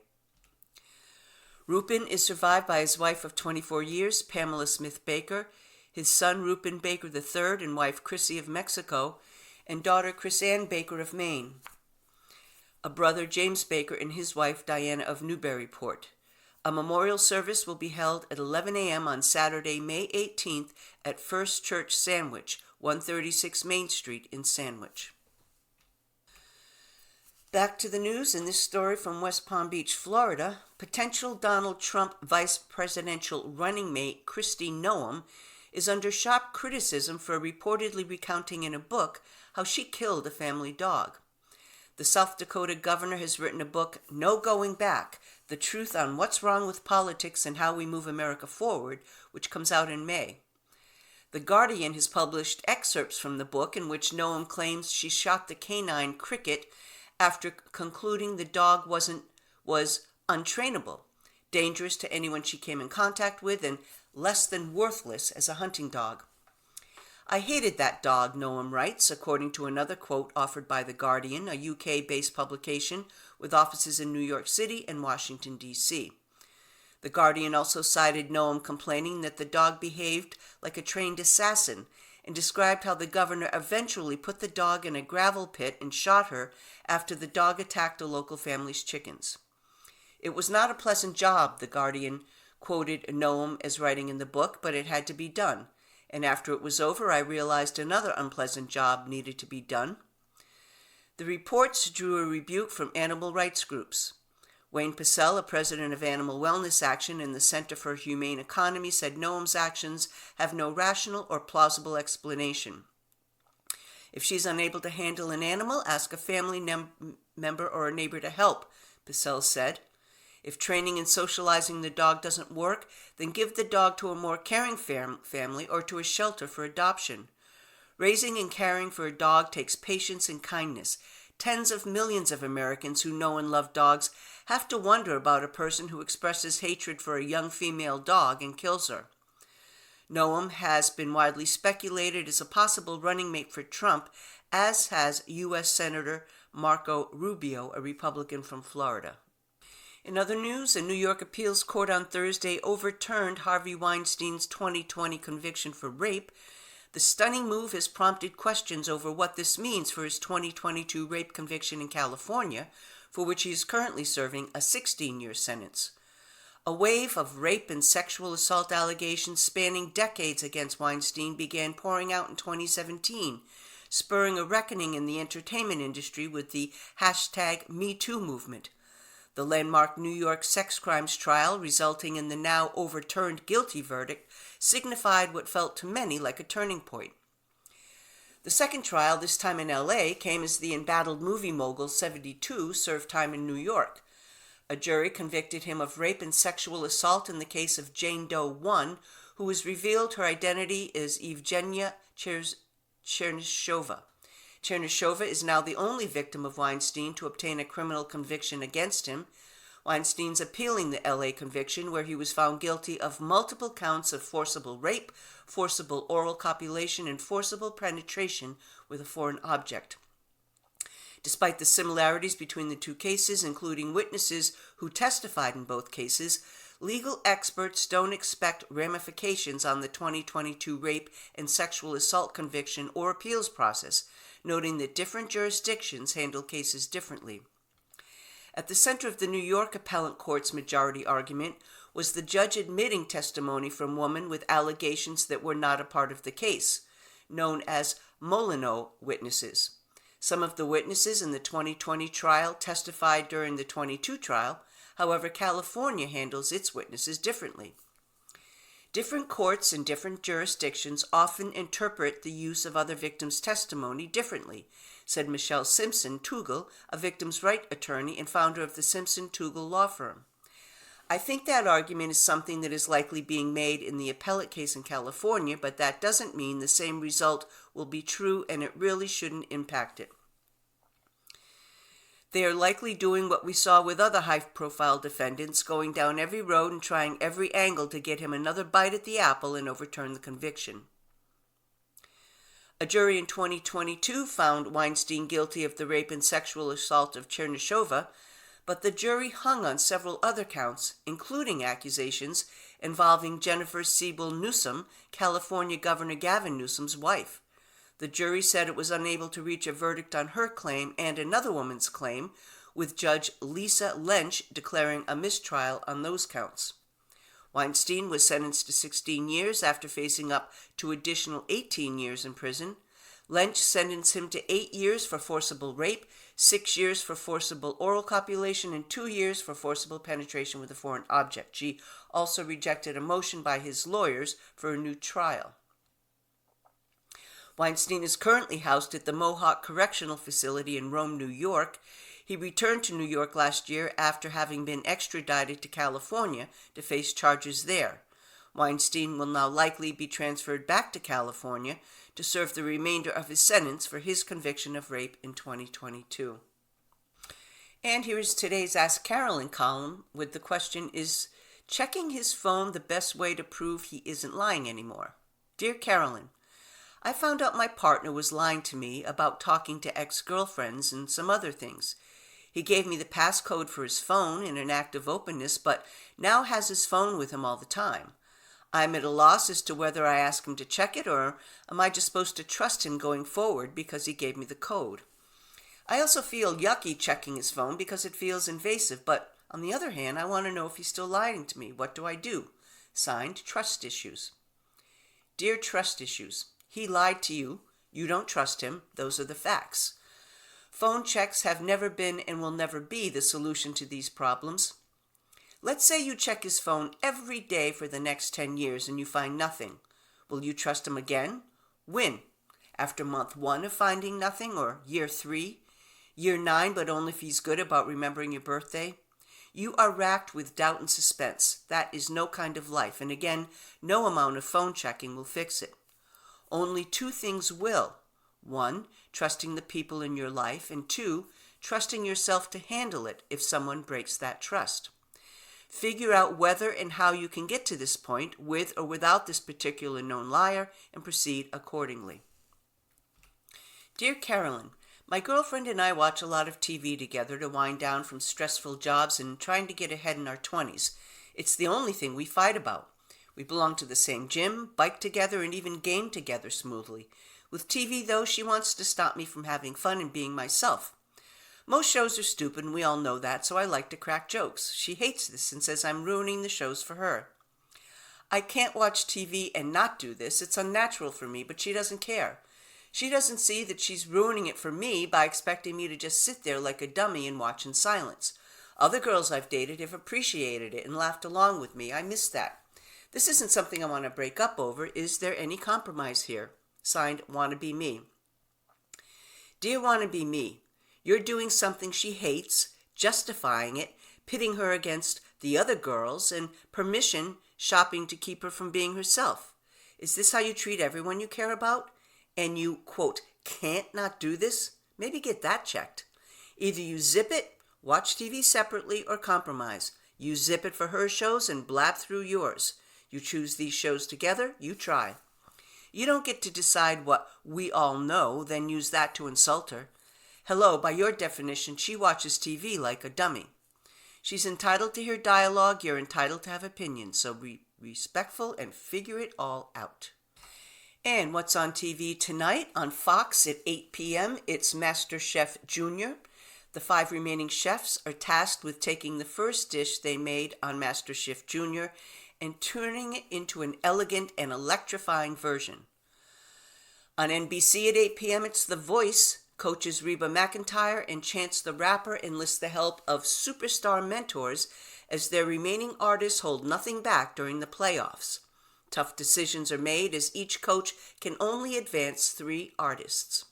Rupin is survived by his wife of 24 years, Pamela Smith Baker, his son Rupin Baker III and wife Chrissy of Mexico, and daughter Chrisanne Baker of Maine. A brother, James Baker, and his wife Diana of Newburyport. A memorial service will be held at 11 a.m. on Saturday, May 18th at First Church Sandwich, 136 Main Street in Sandwich. Back to the news in this story from West Palm Beach, Florida. Potential Donald Trump vice presidential running mate Kristi Noem is under sharp criticism for reportedly recounting in a book how she killed a family dog. The South Dakota governor has written a book, No Going Back, The Truth on What's Wrong with Politics and How We Move America Forward, which comes out in May. The Guardian has published excerpts from the book in which Noem claims she shot the canine Cricket after concluding the dog was untrainable, dangerous to anyone she came in contact with, and less than worthless as a hunting dog. I hated that dog, Noem writes, according to another quote offered by The Guardian, a UK-based publication with offices in New York City and Washington, D.C. The Guardian also cited Noem complaining that the dog behaved like a trained assassin and described how the governor eventually put the dog in a gravel pit and shot her after the dog attacked a local family's chickens. It was not a pleasant job, The Guardian quoted Noem as writing in the book, but it had to be done. And after it was over, I realized another unpleasant job needed to be done. The reports drew a rebuke from animal rights groups. Wayne Pacell, a president of Animal Wellness Action and the Center for Humane Economy, said Noem's actions have no rational or plausible explanation. If she's unable to handle an animal, ask a family member or a neighbor to help, Pacell said. If training and socializing the dog doesn't work, then give the dog to a more caring family or to a shelter for adoption. Raising and caring for a dog takes patience and kindness. Tens of millions of Americans who know and love dogs have to wonder about a person who expresses hatred for a young female dog and kills her. Noem has been widely speculated as a possible running mate for Trump, as has U.S. Senator Marco Rubio, a Republican from Florida. In other news, a New York appeals court on Thursday overturned Harvey Weinstein's 2020 conviction for rape. The stunning move has prompted questions over what this means for his 2022 rape conviction in California, for which he is currently serving a 16-year sentence. A wave of rape and sexual assault allegations spanning decades against Weinstein began pouring out in 2017, spurring a reckoning in the entertainment industry with the #MeToo movement. The landmark New York sex crimes trial, resulting in the now overturned guilty verdict, signified what felt to many like a turning point. The second trial, this time in L.A., came as the embattled movie mogul 72 served time in New York. A jury convicted him of rape and sexual assault in the case of Jane Doe 1, who was revealed her identity as Evgenia Chernyshova. Chernyshova is now the only victim of Weinstein to obtain a criminal conviction against him. Weinstein's appealing the L.A. conviction, where he was found guilty of multiple counts of forcible rape, forcible oral copulation, and forcible penetration with a foreign object. Despite the similarities between the two cases, including witnesses who testified in both cases, legal experts don't expect ramifications on the 2022 rape and sexual assault conviction or appeals process, noting that different jurisdictions handle cases differently. At the center of the New York appellate court's majority argument was the judge admitting testimony from women with allegations that were not a part of the case, known as Molyneux witnesses. Some of the witnesses in the 2020 trial testified during the 22 trial. However, California handles its witnesses differently. Different courts in different jurisdictions often interpret the use of other victims' testimony differently, said Michelle Simpson-Tugel, a victims' rights attorney and founder of the Simpson-Tugel law firm. I think that argument is something that is likely being made in the appellate case in California, but that doesn't mean the same result will be true, and it really shouldn't impact it. They are likely doing what we saw with other high-profile defendants, going down every road and trying every angle to get him another bite at the apple and overturn the conviction. A jury in 2022 found Weinstein guilty of the rape and sexual assault of Chernyshova, but the jury hung on several other counts, including accusations involving Jennifer Siebel Newsom, California Governor Gavin Newsom's wife. The jury said it was unable to reach a verdict on her claim and another woman's claim, with Judge Lisa Lynch declaring a mistrial on those counts. Weinstein was sentenced to 16 years after facing up to additional 18 years in prison. Lynch sentenced him to 8 years for forcible rape, 6 years for forcible oral copulation, and 2 years for forcible penetration with a foreign object. She also rejected a motion by his lawyers for a new trial. Weinstein is currently housed at the Mohawk Correctional Facility in Rome, New York. He returned to New York last year after having been extradited to California to face charges there. Weinstein will now likely be transferred back to California to serve the remainder of his sentence for his conviction of rape in 2022. And here is today's Ask Carolyn column with the question, is checking his phone the best way to prove he isn't lying anymore? Dear Carolyn, I found out my partner was lying to me about talking to ex-girlfriends and some other things. He gave me the passcode for his phone in an act of openness, but now has his phone with him all the time. I'm at a loss as to whether I ask him to check it, or am I just supposed to trust him going forward because he gave me the code? I also feel yucky checking his phone because it feels invasive, but on the other hand, I want to know if he's still lying to me. What do I do? Signed, Trust Issues. Dear Trust Issues, he lied to you. You don't trust him. Those are the facts. Phone checks have never been and will never be the solution to these problems. Let's say you check his phone every day for the next 10 years and you find nothing. Will you trust him again? When? After month 1 of finding nothing, or year 3? Year 9, but only if he's good about remembering your birthday? You are racked with doubt and suspense. That is no kind of life, and again, no amount of phone checking will fix it. Only 2 things will. 1, trusting the people in your life, and 2, trusting yourself to handle it if someone breaks that trust. Figure out whether and how you can get to this point with or without this particular known liar and proceed accordingly. Dear Carolyn, my girlfriend and I watch a lot of TV together to wind down from stressful jobs and trying to get ahead in our 20s. It's the only thing we fight about. We belong to the same gym, bike together, and even game together smoothly. With TV, though, she wants to stop me from having fun and being myself. Most shows are stupid, and we all know that, so I like to crack jokes. She hates this and says I'm ruining the shows for her. I can't watch TV and not do this. It's unnatural for me, but she doesn't care. She doesn't see that she's ruining it for me by expecting me to just sit there like a dummy and watch in silence. Other girls I've dated have appreciated it and laughed along with me. I miss that. This isn't something I want to break up over. Is there any compromise here? Signed, Wannabe Me. Dear Wannabe Me, you're doing something she hates, justifying it, pitting her against the other girls, and permission shopping to keep her from being herself. Is this how you treat everyone you care about? And you, quote, can't not do this? Maybe get that checked. Either you zip it, watch TV separately, or compromise. You zip it for her shows and blab through yours. You choose these shows together, you try. You don't get to decide what we all know, then use that to insult her. Hello, by your definition, she watches TV like a dummy. She's entitled to hear dialogue, you're entitled to have opinions, so be respectful and figure it all out. And what's on TV tonight? On Fox at 8 p.m., it's MasterChef Junior. The 5 remaining chefs are tasked with taking the first dish they made on MasterChef Junior and turning it into an elegant and electrifying version. On NBC at 8 p.m., it's The Voice. Coaches Reba McEntire and Chance the Rapper enlist the help of superstar mentors as their remaining artists hold nothing back during the playoffs. Tough decisions are made as each coach can only advance 3 artists.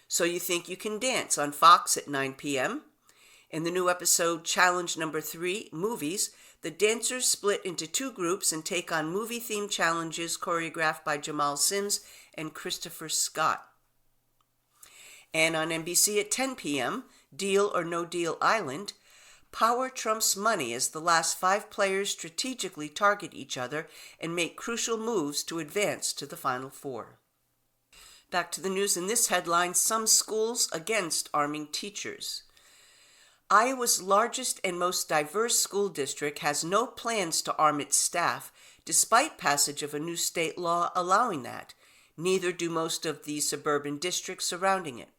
So You Think You Can Dance on Fox at 9 p.m. In the new episode Challenge Number 3, Movies, the dancers split into 2 groups and take on movie-themed challenges choreographed by Jamal Sims and Christopher Scott. And on NBC at 10 p.m., Deal or No Deal Island, power trumps money as the last 5 players strategically target each other and make crucial moves to advance to the Final 4. Back to the news in this headline, some schools against arming teachers. Iowa's largest and most diverse school district has no plans to arm its staff, despite passage of a new state law allowing that. Neither do most of the suburban districts surrounding it.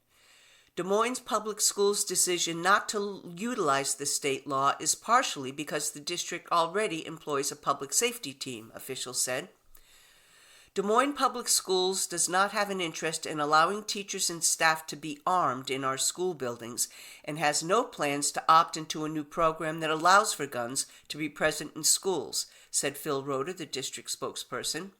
Des Moines Public Schools' decision not to utilize the state law is partially because the district already employs a public safety team, officials said. Des Moines Public Schools does not have an interest in allowing teachers and staff to be armed in our school buildings and has no plans to opt into a new program that allows for guns to be present in schools, said Phil Roeder, the district spokesperson.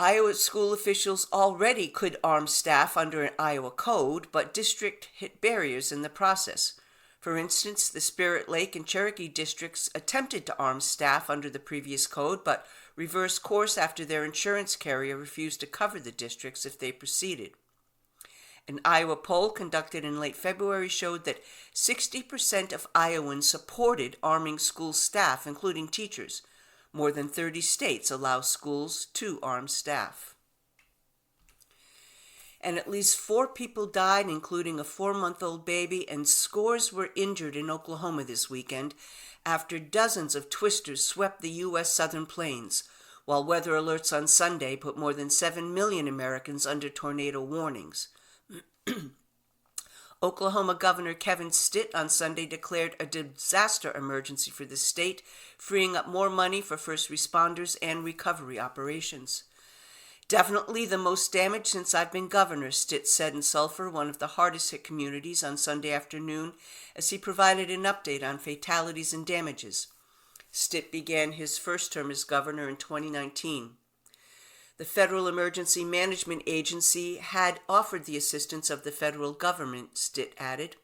Iowa school officials already could arm staff under an Iowa code, but district hit barriers in the process. For instance, the Spirit Lake and Cherokee districts attempted to arm staff under the previous code, but reversed course after their insurance carrier refused to cover the districts if they proceeded. An Iowa poll conducted in late February showed that 60% of Iowans supported arming school staff, including teachers. More than 30 states allow schools to arm staff. And at least 4 people died, including a 4-month-old baby, and scores were injured in Oklahoma this weekend after dozens of twisters swept the U.S. southern plains, while weather alerts on Sunday put more than 7 million Americans under tornado warnings. Oklahoma Governor Kevin Stitt on Sunday declared a disaster emergency for the state, freeing up more money for first responders and recovery operations. Definitely the most damage since I've been governor, Stitt said in Sulphur, one of the hardest hit communities, on Sunday afternoon, as he provided an update on fatalities and damages. Stitt began his first term as governor in 2019. The Federal Emergency Management Agency had offered the assistance of the federal government, Stitt added.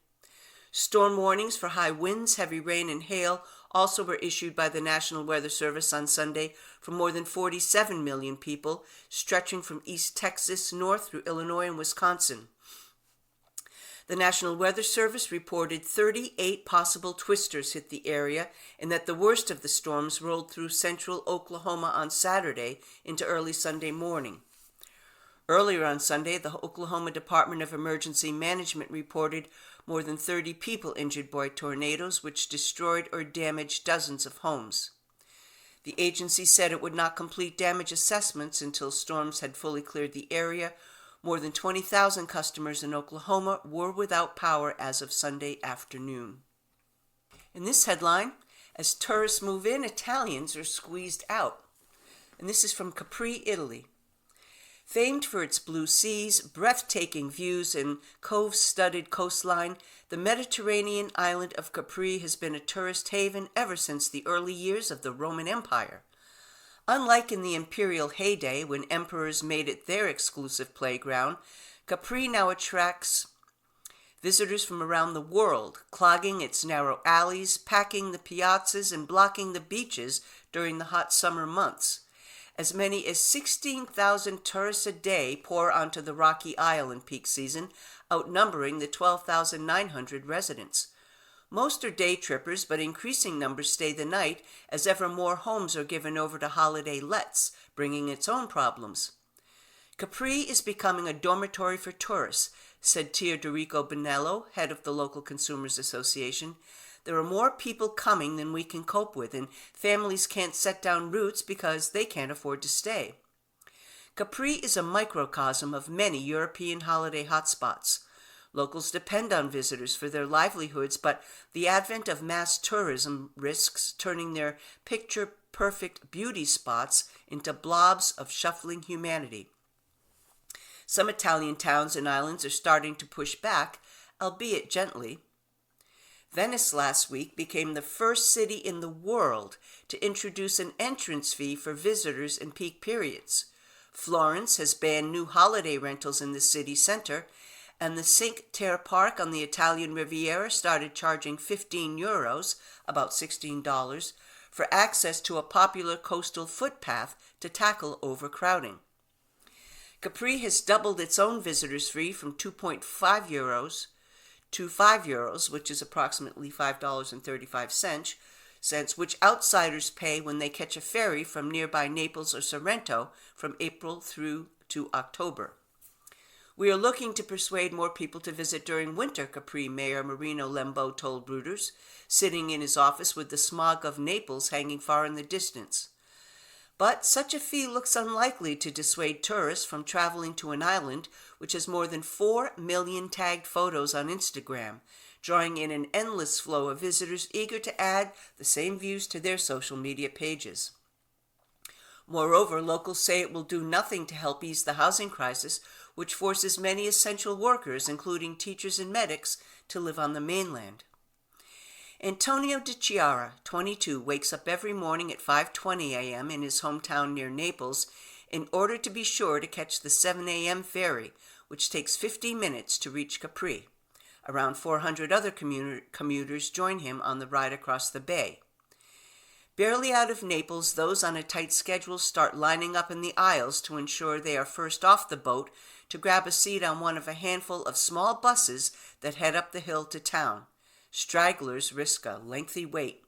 Storm warnings for high winds, heavy rain, and hail also were issued by the National Weather Service on Sunday for more than 47 million people, stretching from East Texas north through Illinois and Wisconsin. The National Weather Service reported 38 possible twisters hit the area and that the worst of the storms rolled through central Oklahoma on Saturday into early Sunday morning. Earlier on Sunday, the Oklahoma Department of Emergency Management reported more than 30 people injured by tornadoes, which destroyed or damaged dozens of homes. The agency said it would not complete damage assessments until storms had fully cleared the area. More than 20,000 customers in Oklahoma were without power as of Sunday afternoon. In this headline, as tourists move in, Italians are squeezed out. And this is from Capri, Italy. Famed for its blue seas, breathtaking views, and cove-studded coastline, the Mediterranean island of Capri has been a tourist haven ever since the early years of the Roman Empire. Unlike in the imperial heyday, when emperors made it their exclusive playground, Capri now attracts visitors from around the world, clogging its narrow alleys, packing the piazzas, and blocking the beaches during the hot summer months. As many as 16,000 tourists a day pour onto the rocky isle in peak season, outnumbering the 12,900 residents. Most are day trippers, but increasing numbers stay the night as ever more homes are given over to holiday lets, bringing its own problems. Capri is becoming a dormitory for tourists, said Teodorico Bonello, head of the local Consumers Association. There are more people coming than we can cope with, and families can't set down roots because they can't afford to stay. Capri is a microcosm of many European holiday hotspots. Locals depend on visitors for their livelihoods, but the advent of mass tourism risks turning their picture-perfect beauty spots into blobs of shuffling humanity. Some Italian towns and islands are starting to push back, albeit gently. Venice last week became the first city in the world to introduce an entrance fee for visitors in peak periods. Florence has banned new holiday rentals in the city center, and the Cinque Terre Park on the Italian Riviera started charging €15, about $16, for access to a popular coastal footpath to tackle overcrowding. Capri has doubled its own visitors fee from €2.5 to €5, which is approximately $5.35, which outsiders pay when they catch a ferry from nearby Naples or Sorrento from April through to October. We are looking to persuade more people to visit during winter, Capri Mayor Marino Lembo told Reuters, sitting in his office with the smog of Naples hanging far in the distance. But such a fee looks unlikely to dissuade tourists from traveling to an island which has more than 4 million tagged photos on Instagram, drawing in an endless flow of visitors eager to add the same views to their social media pages. Moreover, locals say it will do nothing to help ease the housing crisis, which forces many essential workers, including teachers and medics, to live on the mainland. Antonio Di Chiara, 22, wakes up every morning at 5:20 a.m. in his hometown near Naples in order to be sure to catch the 7 a.m. ferry, which takes 50 minutes to reach Capri. Around 400 other commuters join him on the ride across the bay. Barely out of Naples, those on a tight schedule start lining up in the aisles to ensure they are first off the boat to grab a seat on one of a handful of small buses that head up the hill to town. Stragglers risk a lengthy wait.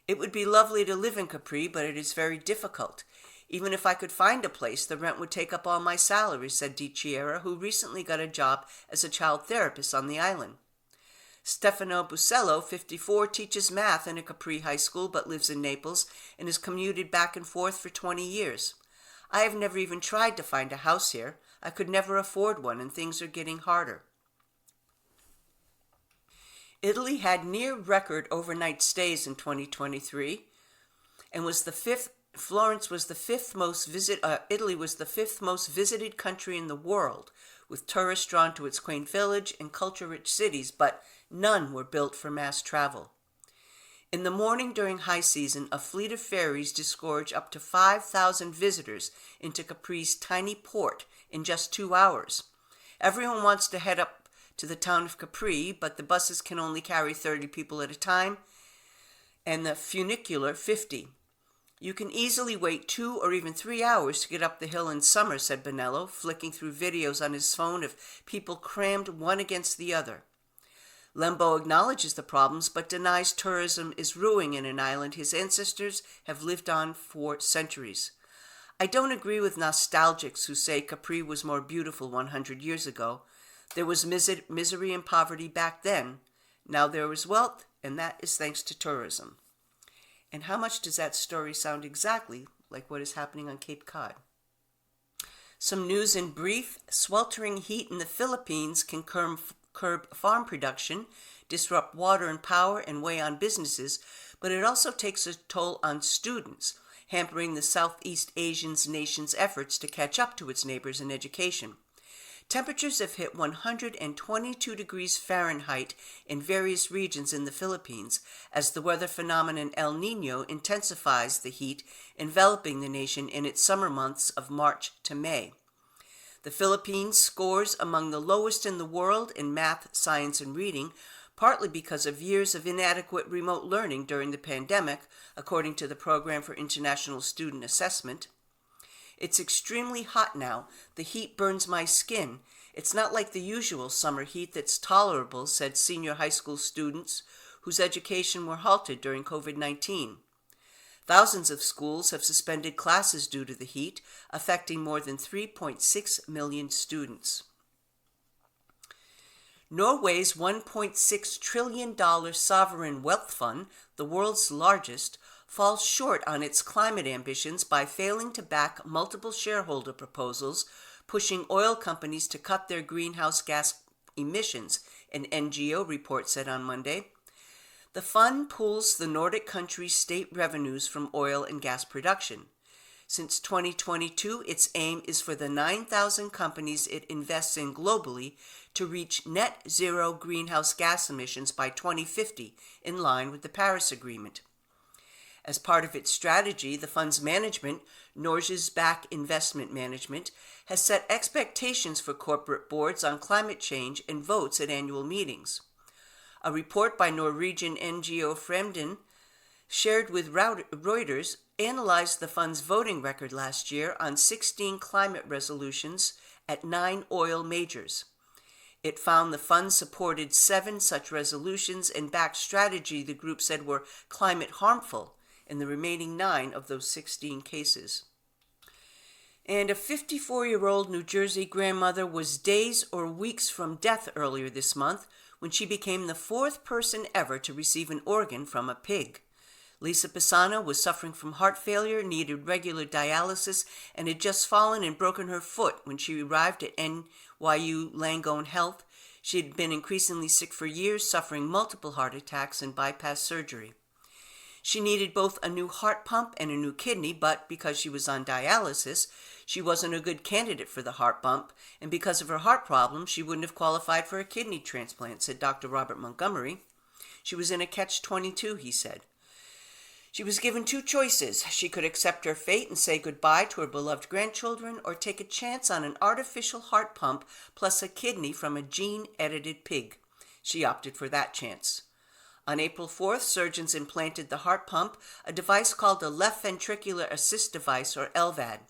It would be lovely to live in Capri, but it is very difficult. Even if I could find a place, the rent would take up all my salary, said Di Chiara, who recently got a job as a child therapist on the island. Stefano Busello, 54, teaches math in a Capri high school but lives in Naples and has commuted back and forth for 20 years. I have never even tried to find a house here. I could never afford one, and things are getting harder. Italy had near-record overnight stays in 2023 and was the fifth. Florence was the Italy was the fifth most visited country in the world, with tourists drawn to its quaint village and culture-rich cities, but none were built for mass travel. In the morning during high season, a fleet of ferries disgorge up to 5,000 visitors into Capri's tiny port in just 2 hours. Everyone wants to head up to the town of Capri, but the buses can only carry 30 people at a time, and the funicular 50. You can easily wait 2 or even 3 hours to get up the hill in summer, said Bonello, flicking through videos on his phone of people crammed one against the other. Lembo acknowledges the problems, but denies tourism is ruining an island his ancestors have lived on for centuries. I don't agree with nostalgics who say Capri was more beautiful 100 years ago. There was misery and poverty back then. Now there is wealth, and that is thanks to tourism. And how much does that story sound exactly like what is happening on Cape Cod? Some news in brief. Sweltering heat in the Philippines can curb farm production, disrupt water and power, and weigh on businesses, but it also takes a toll on students, hampering the Southeast Asian nation's efforts to catch up to its neighbors in education. Temperatures have hit 122 degrees Fahrenheit in various regions in the Philippines as the weather phenomenon El Niño intensifies the heat enveloping the nation in its summer months of March to May. The Philippines scores among the lowest in the world in math, science, and reading, partly because of years of inadequate remote learning during the pandemic, according to the Program for International Student Assessment. It's extremely hot now. The heat burns my skin. It's not like the usual summer heat that's tolerable, said senior high school students whose education were halted during COVID-19. Thousands of schools have suspended classes due to the heat, affecting more than 3.6 million students. Norway's $1.6 trillion sovereign wealth fund, the world's largest, falls short on its climate ambitions by failing to back multiple shareholder proposals, pushing oil companies to cut their greenhouse gas emissions, an NGO report said on Monday. The fund pools the Nordic countries' state revenues from oil and gas production. Since 2022, its aim is for the 9,000 companies it invests in globally to reach net zero greenhouse gas emissions by 2050, in line with the Paris Agreement. As part of its strategy, the fund's management, Norges Bank Investment Management, has set expectations for corporate boards on climate change and votes at annual meetings. A report by Norwegian NGO Fremden, shared with Reuters, analyzed the fund's voting record last year on 16 climate resolutions at 9 oil majors. It found the fund supported 7 such resolutions and backed strategy the group said were climate harmful in the remaining 9 of those 16 cases. And a 54-year-old New Jersey grandmother was days or weeks from death earlier this month when she became the 4th person ever to receive an organ from a pig. Lisa Pisano was suffering from heart failure, needed regular dialysis, and had just fallen and broken her foot when she arrived at NYU Langone Health. She had been increasingly sick for years, suffering multiple heart attacks and bypass surgery. She needed both a new heart pump and a new kidney, but because she was on dialysis, she wasn't a good candidate for the heart pump, and because of her heart problem, she wouldn't have qualified for a kidney transplant, said Dr. Robert Montgomery. She was in a catch-22, he said. She was given 2 choices. She could accept her fate and say goodbye to her beloved grandchildren, or take a chance on an artificial heart pump plus a kidney from a gene-edited pig. She opted for that chance. On April 4th, surgeons implanted the heart pump, a device called a left ventricular assist device, or LVAD.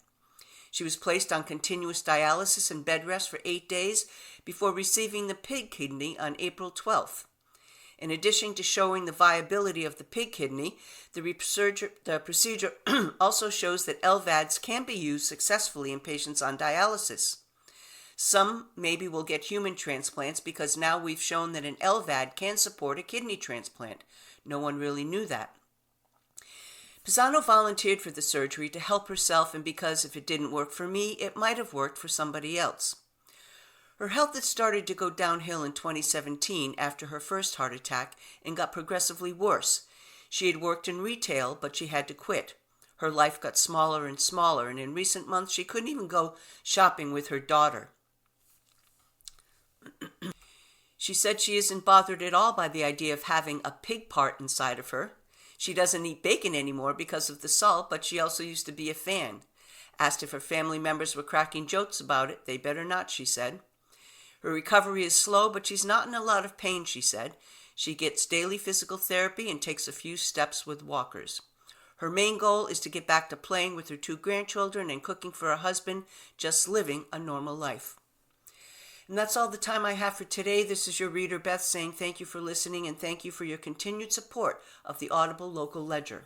She was placed on continuous dialysis and bed rest for 8 days before receiving the pig kidney on April 12th. In addition to showing the viability of the pig kidney, the procedure also shows that LVADs can be used successfully in patients on dialysis. Some maybe will get human transplants because now we've shown that an LVAD can support a kidney transplant. No one really knew that. Pisano volunteered for the surgery to help herself, and because if it didn't work for me, it might have worked for somebody else. Her health had started to go downhill in 2017 after her first heart attack and got progressively worse. She had worked in retail, but she had to quit. Her life got smaller and smaller, and in recent months she couldn't even go shopping with her daughter. She said she isn't bothered at all by the idea of having a pig part inside of her. She doesn't eat bacon anymore because of the salt, but she also used to be a fan. Asked if her family members were cracking jokes about it, they better not, she said. Her recovery is slow, but she's not in a lot of pain, she said. She gets daily physical therapy and takes a few steps with walkers. Her main goal is to get back to playing with her 2 grandchildren and cooking for her husband, just living a normal life. And that's all the time I have for today. This is your reader, Beth, saying thank you for listening and thank you for your continued support of the Audible Local Ledger.